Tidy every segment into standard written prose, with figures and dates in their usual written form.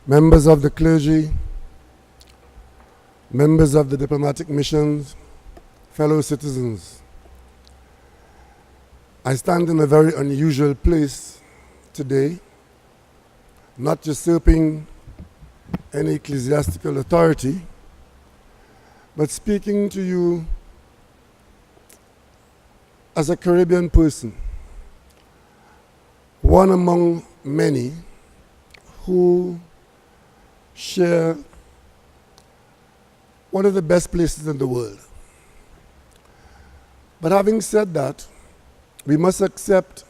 members of the clergy, members of the diplomatic missions, fellow citizens. I stand in a very unusual place today, not usurping any ecclesiastical authority, but speaking to you as a Caribbean person, one among many who share one of the best places in the world. But having said that, we must accept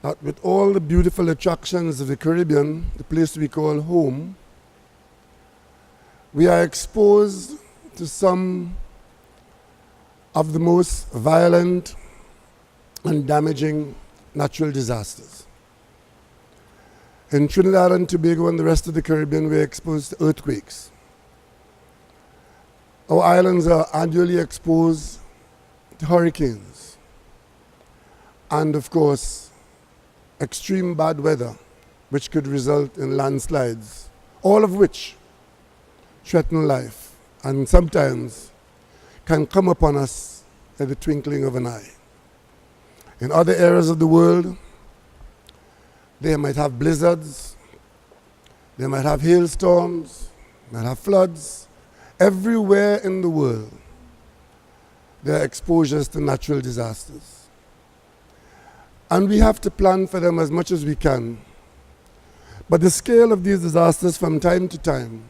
that with all the beautiful attractions of the Caribbean, the place we call home, we are exposed to some of the most violent and damaging natural disasters. In Trinidad and Tobago and the rest of the Caribbean, we're exposed to earthquakes. Our islands are annually exposed to hurricanes. And of course, extreme bad weather, which could result in landslides, all of which threaten life and sometimes can come upon us at the twinkling of an eye. In other areas of the world, they might have blizzards, they might have hailstorms, might have floods. Everywhere in the world, there are exposures to natural disasters. And we have to plan for them as much as we can. But the scale of these disasters from time to time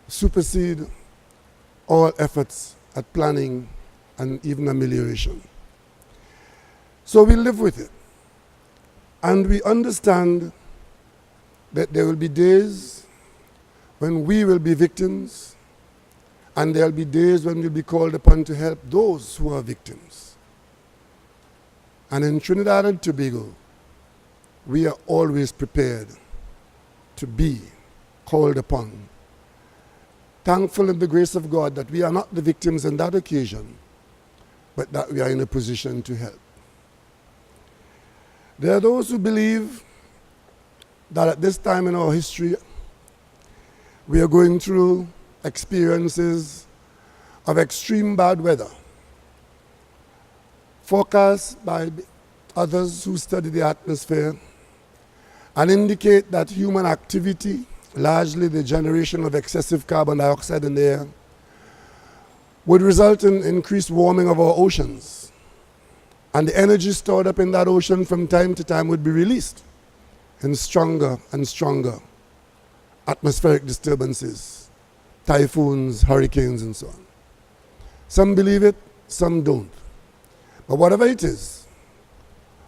supersede all efforts at planning and even amelioration. So we live with it. And we understand that there will be days when we will be victims, and there will be days when we'll be called upon to help those who are victims. And in Trinidad and Tobago, we are always prepared to be called upon. Thankful in the grace of God that we are not the victims on that occasion, but that we are in a position to help. There are those who believe that at this time in our history, we are going through experiences of extreme bad weather, forecast by others who study the atmosphere and indicate that human activity, largely the generation of excessive carbon dioxide in the air, would result in increased warming of our oceans. And the energy stored up in that ocean from time to time would be released in stronger and stronger atmospheric disturbances, typhoons, hurricanes, and so on. Some believe it, some don't. But whatever it is,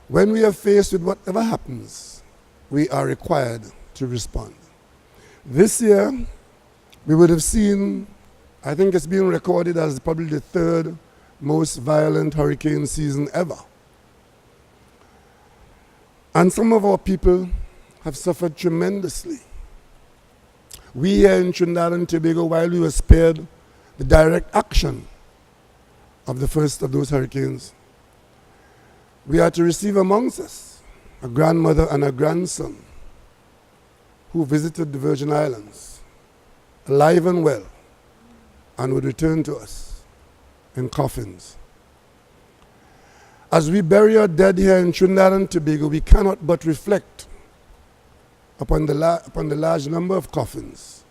when we are faced with whatever happens, we are required to respond. This year, we would have seen, I think it's being recorded as probably the third most violent hurricane season ever. And some of our people have suffered tremendously. We here in Trinidad and Tobago, while we were spared the direct action of the first of those hurricanes, we are to receive amongst us a grandmother and a grandson who visited the Virgin Islands, alive and well, and would return to us in coffins. As we bury our dead here in Trinidad and Tobago, we cannot but reflect upon the large number of coffins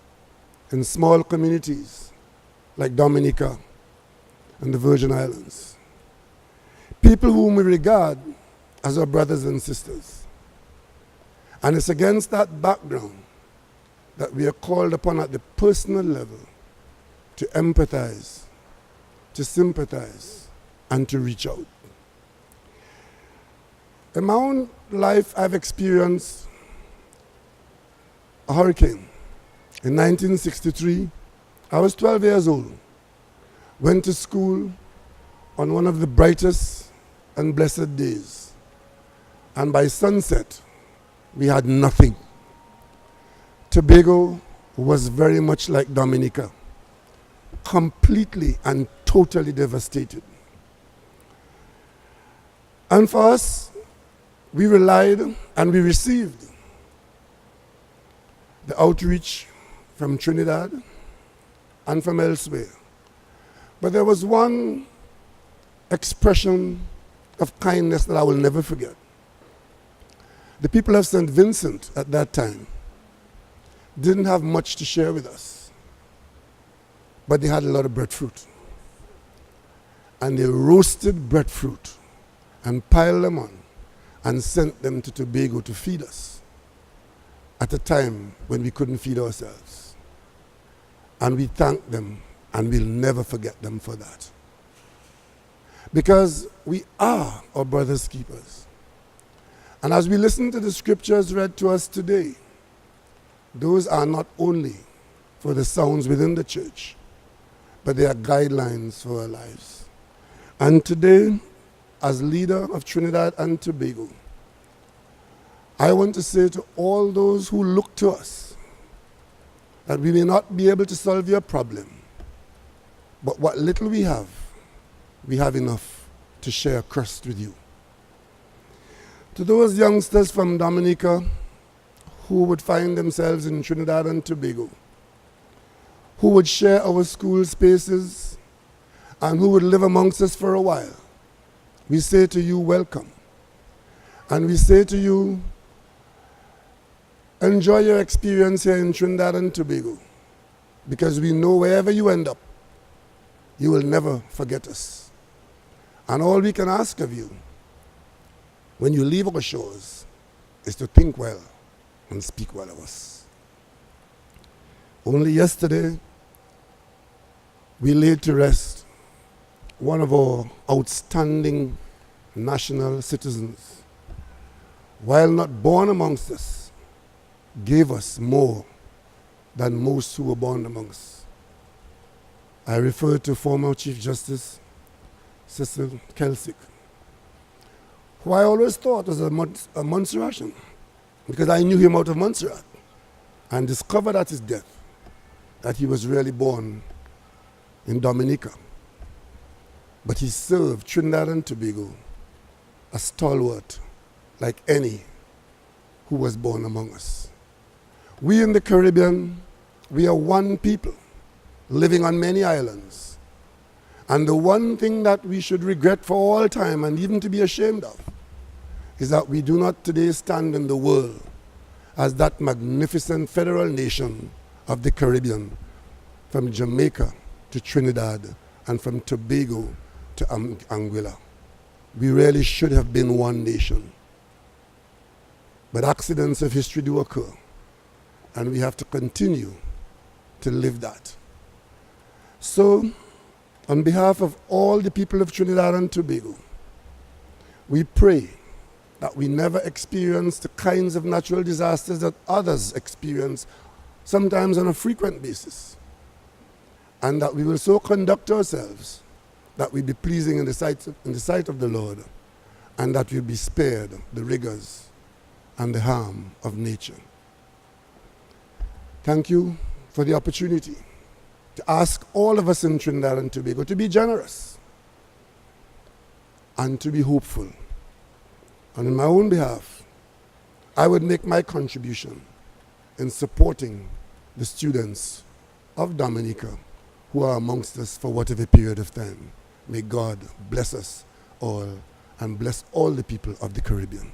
in small communities like Dominica and the Virgin Islands. People whom we regard as our brothers and sisters. And it's against that background that we are called upon at the personal level to empathize, to sympathize, and to reach out. In my own life, I've experienced a hurricane. In 1963, I was 12 years old, went to school on one of the brightest and blessed days. And by sunset, we had nothing. Tobago was very much like Dominica, completely and totally devastated. And for us, we relied and we received the outreach from Trinidad and from elsewhere. But there was one expression of kindness that I will never forget. The people of St. Vincent at that time didn't have much to share with us, but they had a lot of breadfruit. And they roasted breadfruit and piled them on and sent them to Tobago to feed us at a time when we couldn't feed ourselves. And we thank them, and we'll never forget them for that. Because we are our brother's keepers. And as we listen to the scriptures read to us today, those are not only for the sounds within the church, but they are guidelines for our lives. And today, as leader of Trinidad and Tobago, I want to say to all those who look to us that we may not be able to solve your problem, but what little we have enough to share crust with you. To those youngsters from Dominica who would find themselves in Trinidad and Tobago, who would share our school spaces and who would live amongst us for a while, we say to you, welcome. And we say to you, enjoy your experience here in Trinidad and Tobago, because we know wherever you end up, you will never forget us. And all we can ask of you when you leave our shores is to think well and speak well of us. Only yesterday, we laid to rest one of our outstanding national citizens. While not born amongst us, gave us more than most who were born amongst. I refer to former Chief Justice Cecil Kelsick, who I always thought was a Montserratian, because I knew him out of Montserrat and discovered at his death that he was really born in Dominica. But he served Trinidad and Tobago, a stalwart like any who was born among us. We in the Caribbean, we are one people living on many islands. And the one thing that we should regret for all time and even to be ashamed of is that we do not today stand in the world as that magnificent federal nation of the Caribbean, from Jamaica to Trinidad and from Tobago to Anguilla. We really should have been one nation. But accidents of history do occur, and we have to continue to live that. So, on behalf of all the people of Trinidad and Tobago, we pray that we never experience the kinds of natural disasters that others experience, sometimes on a frequent basis, and that we will so conduct ourselves that we be pleasing in the sight of the Lord, and that we'll be spared the rigors and the harm of nature. Thank you for the opportunity to ask all of us in Trinidad and Tobago to be generous and to be hopeful. And on my own behalf, I would make my contribution in supporting the students of Dominica who are amongst us for whatever period of time. May God bless us all and bless all the people of the Caribbean.